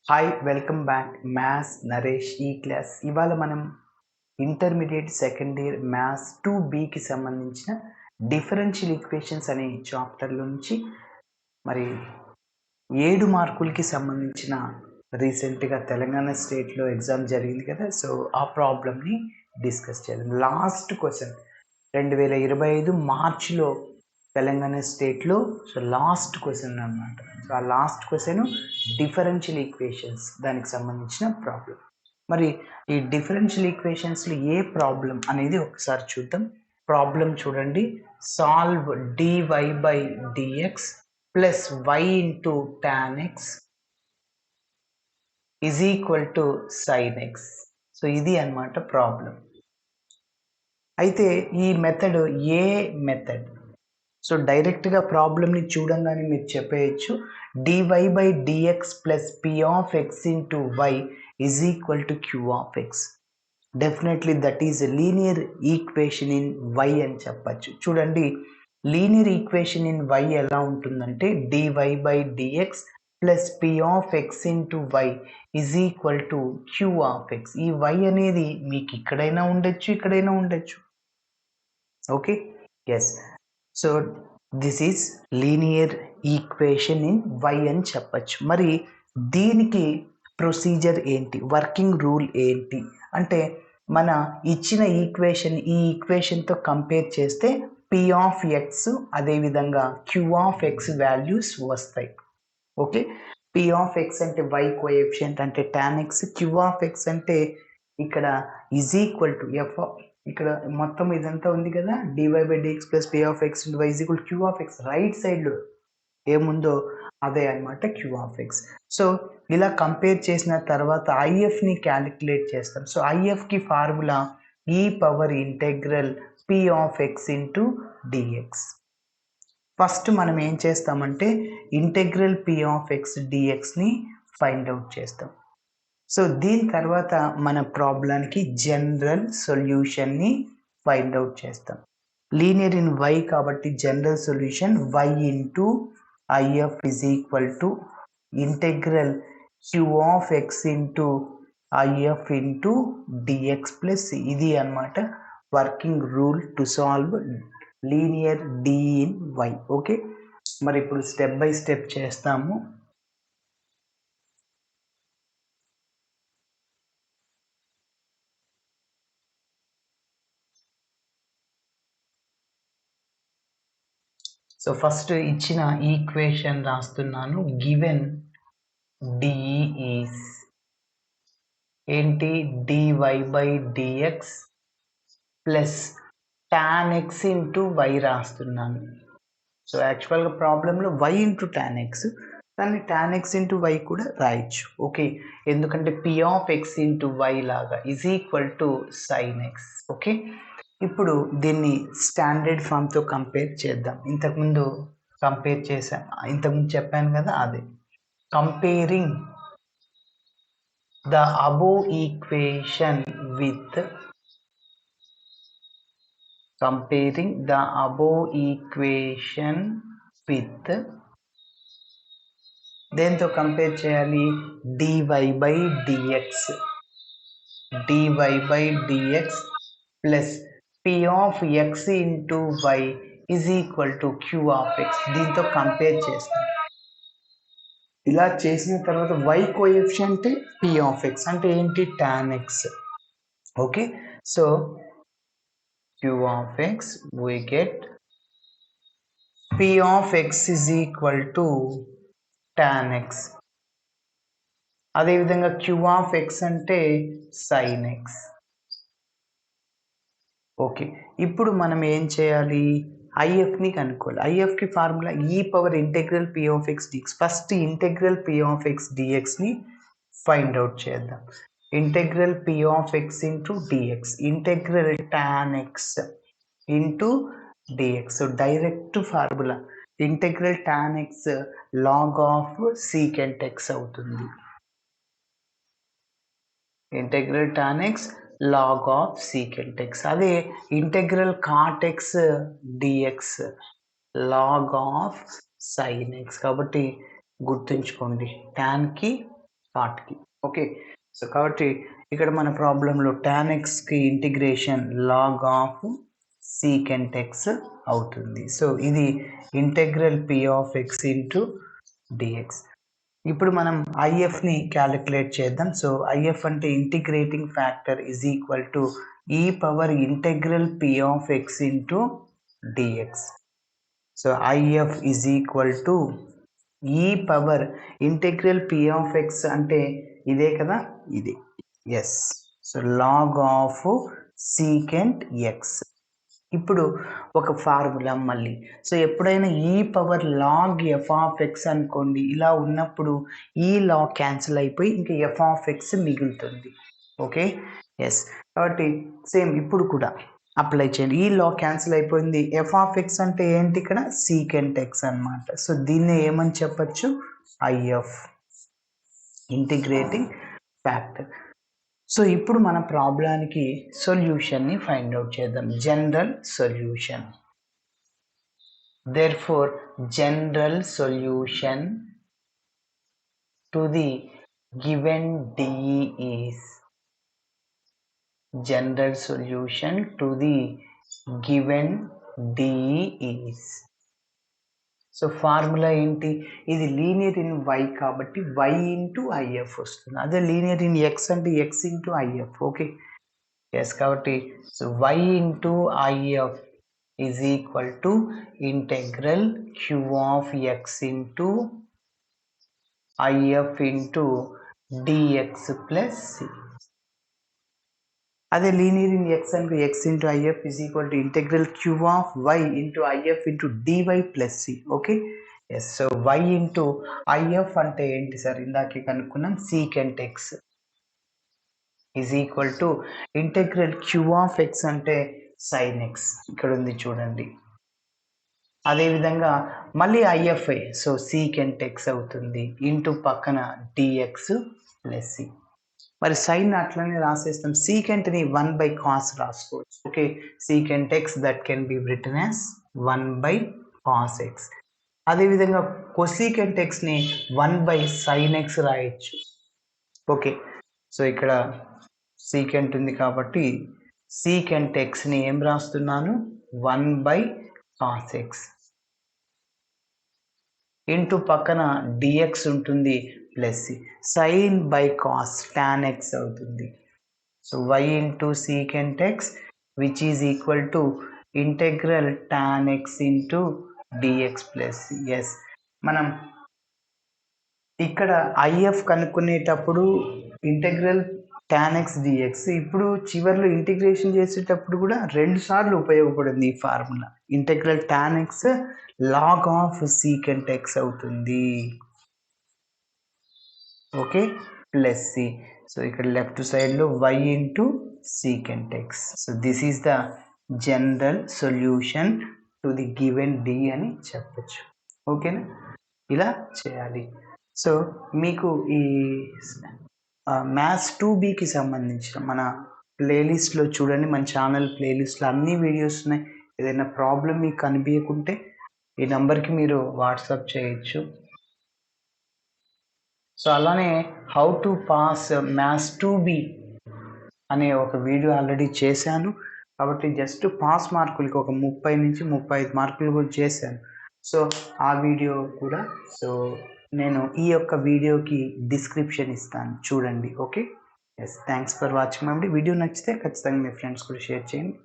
Hi welcome back maths Naresh ఈ class. ఇవాళ మనం ఇంటర్మీడియట్ సెకండ్ ఇయర్ మ్యాథ్స్ 2Bకి సంబంధించిన డిఫరెన్షియల్ ఈక్వేషన్స్ అనే చాప్టర్లో నుంచి మరి 7 మార్కులకి సంబంధించిన రీసెంట్గా తెలంగాణ స్టేట్లో ఎగ్జామ్ జరిగింది కదా. సో ఆ ప్రాబ్లమ్ని డిస్కస్ చేద్దాం. లాస్ట్ క్వశ్చన్ 2025 మార్చిలో తెలంగాణ స్టేట్లో సో లాస్ట్ క్వశ్చన్ అన్నమాట. సో ఆ లాస్ట్ క్వశ్చన్ డిఫరెన్షియల్ ఈక్వేషన్స్ దానికి సంబంధించిన ప్రాబ్లం. మరి ఈ డిఫరెన్షియల్ ఈక్వేషన్స్లో ఏ ప్రాబ్లం అనేది ఒకసారి చూద్దాం. ప్రాబ్లం చూడండి. Solve dy/dx plus y into tan x is equal to sin x. So ఇది అన్నమాట ప్రాబ్లం. అయితే ఈ మెథడ్ ఏ మెథడ్? సో డైరెక్ట్గా ప్రాబ్లమ్ని చూడంగానే మీరు చెప్పేయచ్చు dy/dx plus p of x into y is equal to q of x. Definitely that is linear equation in y అని చెప్పచ్చు. చూడండి, లీనియర్ ఈక్వేషన్ ఇన్ y ఎలా ఉంటుందంటే dy/dx plus p of x into y is equal to q of x. ఈ y అనేది మీకు ఇక్కడైనా ఉండొచ్చు, ఇక్కడైనా ఉండొచ్చు. Okay, yes. So this is linear equation in y అని చెప్పచ్చు. మరి దీనికి ప్రొసీజర్ ఏంటి, వర్కింగ్ రూల్ ఏంటి అంటే మన ఇచ్చిన ఈక్వేషన్ ఈ ఈక్వేషన్తో కంపేర్ చేస్తే p ఆఫ్ x అదేవిధంగా q ఆఫ్ x వాల్యూస్ వస్తాయి. ఓకే, p ఆఫ్ x అంటే y కోఎఫిషియంట్ అంటే tan x, q of x అంటే ఇక్కడ ఈజ్ ఈక్వల్ టు f. ఇక్కడ మొత్తం ఇదంతా ఉంది కదా, dy/dx plus p of x into y is equal q of x. Right సైడ్లో ఏముందో అదే అనమాట q ఆఫ్ x. సో ఇలా కంపేర్ చేసిన తర్వాత ఐఎఫ్ని క్యాలిక్యులేట్ చేస్తాం. సో ఐఎఫ్కి formula e power integral p of x into dx. First మనం ఏం చేస్తామంటే ఇంటెగ్రల్ p ఆఫ్ x dxని ఫైండ్ అవుట్ చేస్తాం. సో దీని తర్వాత మన ప్రాబ్లానికి జనరల్ సొల్యూషన్ని ఫైండ్ అవుట్ చేస్తాం. లీనియర్ ఇన్ y కాబట్టి general solution y into IF is equal to integral q of x into IF into dx plus ఇది అన్నమాట working rule to solve linear d in y. Okay, మరి ఇప్పుడు step by step చేస్తాము. So first ఇచ్చిన equation రాస్తున్నాను. Given D is ఏంటి, dy/dx plus tan x into y రాస్తున్నాను. So యాక్చువల్గా ప్రాబ్లంలో y ఇంటూ tan x, కానీ tan x ఇంటూ y కూడా రాయొచ్చు. ఓకే, ఎందుకంటే p of x into y లాగా is equal to sin x. Okay, ఇప్పుడు దీన్ని స్టాండర్డ్ ఫామ్తో కంపేర్ చేద్దాం. ఇంతకుముందు కంపేర్ చేశాను, ఇంతకుముందు చెప్పాను కదా, అదే comparing the above equation with దేంతో కంపేర్ చేయాలి, dy/dx plus p of x into y is equal to q of x. దీంతో కంపేర్ చేస్తాం. ఇలా చేసిన తర్వాత y coefficient p of x అంటే ఏంటి, tan x. Okay, so q of x we get p of x is equal to tan x. అదేవిధంగా q of x అంటే sin x. Okay, ఇప్పుడు మనం ఏం చేయాలి, ఐఎఫ్ని కనుక్కోవాలి. ఐఎఫ్కి formula e power integral p of x dx. First integral p of x dxని find out చేద్దాం. Integral p of x into dx, integral tan x into dx. So direct formula integral tan x log of secant x అవుతుంది. Integral tan x log of secant x. అదే integral cot x dx log of sin x. కాబట్టి గుర్తుంచుకోండి, ట్యాన్కి పార్ట్కి. Okay. So కాబట్టి ఇక్కడ మన ప్రాబ్లంలో tan xకి integration log of secant x అవుతుంది. సో ఇది integral p of x into dx. ఇప్పుడు మనం ఐఎఫ్ని క్యాలిక్యులేట్ చేద్దాం. సో ఐఎఫ్ అంటే integrating factor is equal to e power integral p of x into dx. So IF is equal to e power integral p of x అంటే ఇదే కదా, ఇది. Yes. So log of secant x. ఇప్పుడు ఒక formula మళ్ళీ. So ఎప్పుడైనా e power log F of X అనుకోండి, ఇలా ఉన్నప్పుడు ఈ లాగ్ క్యాన్సిల్ అయిపోయి ఇంకా ఎఫ్ ఆఫ్ ఎక్స్ మిగులుతుంది. ఓకే. ఎస్. కాబట్టి సేమ్ ఇప్పుడు కూడా అప్లై చేయండి. ఈ లాగ్ క్యాన్సిల్ అయిపోయింది. ఎఫ్ ఆఫ్ ఎక్స్ అంటే ఏంటి, ఇక్కడ సీకెంట్ ఎక్స్ అనమాట. సో దీన్ని ఏమని చెప్పచ్చు, ఐఎఫ్, ఇంటిగ్రేటింగ్ ఫ్యాక్టర్. సో ఇప్పుడు మన ప్రాబ్లానికి సొల్యూషన్ని ఫైండ్ అవుట్ చేద్దాం. General solution. Therefore general solution to the given DE is general solution to the given DE is. So formula ఏంటి, ఇది లీనియర్ ఇన్ y కాబట్టి y ఇంటూ ఐఎఫ్ వస్తుంది. అదే లీనియర్ ఇన్ x అంటే x into IF. Okay. Yes. కాబట్టి so y into IF is equal to integral q of x into IF into dx plus c. అదే linear in x అంటే x into IF is equal to integral q of y into IF into dy plus c. Okay. Yes. So y into IF అంటే ఏంటి sir, ఇందాకే కనుక్కున్నాం, secant x is equal to integral q of x అంటే sine x, ఇక్కడ ఉంది చూడండి. అదేవిధంగా మళ్ళీ ఐఎఫ్ఐ, సో సీకెంట్ x అవుతుంది ఇంటూ పక్కన dx ప్లస్ c. మరి సైన్ అట్లనే రాసేస్తాం. సీకెంట్ని 1/cos రాసుకోవచ్చు. Okay. Secant x that can be written as 1/cos x. అదేవిధంగా కొసీకెంట్ xని 1/sin x రాయొచ్చు. ఓకే. సో ఇక్కడ సీకెంట్ ఉంది కాబట్టి సీకెంట్ xని ఏం రాస్తున్నాను, 1/cos x ఇంటూ పక్కన dx ఉంటుంది plus sine by cos tan x అవుతుంది. So y into secant x which is equal to integral tan x into dx plus. Yes. మనం ఇక్కడ ఐఎఫ్ కనుక్కునేటప్పుడు ఇంటెగ్రల్ tan x dx, ఇప్పుడు చివరిలో integration చేసేటప్పుడు కూడా 2 సార్లు ఉపయోగపడింది ఈ formula. Integral tan x log of secant x అవుతుంది. ఓకే. Plus C. సో ఇక్కడ లెఫ్ట్ సైడ్లో y into secant x. So this is the general solution to the given D అని చెప్పచ్చు. ఓకేనా, ఇలా చేయాలి. సో మీకు ఈ మ్యాథ్స్ 2Bకి సంబంధించిన మన ప్లేలిస్ట్లో చూడండి, మన ఛానల్ ప్లేలిస్ట్లో అన్ని వీడియోస్ ఉన్నాయి. ఏదైనా ప్రాబ్లం మీకు కనిపించకుంటే ఈ నెంబర్కి మీరు వాట్సాప్ చేయొచ్చు. సో అలానే how to pass maths 2B అనే ఒక వీడియో ఆల్రెడీ చేశాను. కాబట్టి జస్ట్ పాస్ మార్కులకి ఒక 30 నుంచి 35 మార్కులు కూడా చేశాను. సో ఆ వీడియో కూడా సో నేను ఈ యొక్క వీడియోకి డిస్క్రిప్షన్ ఇస్తాను, చూడండి. Okay. Yes. Thanks for watching అండి. వీడియో నచ్చితే ఖచ్చితంగా మీ ఫ్రెండ్స్ కూడా షేర్ చేయండి.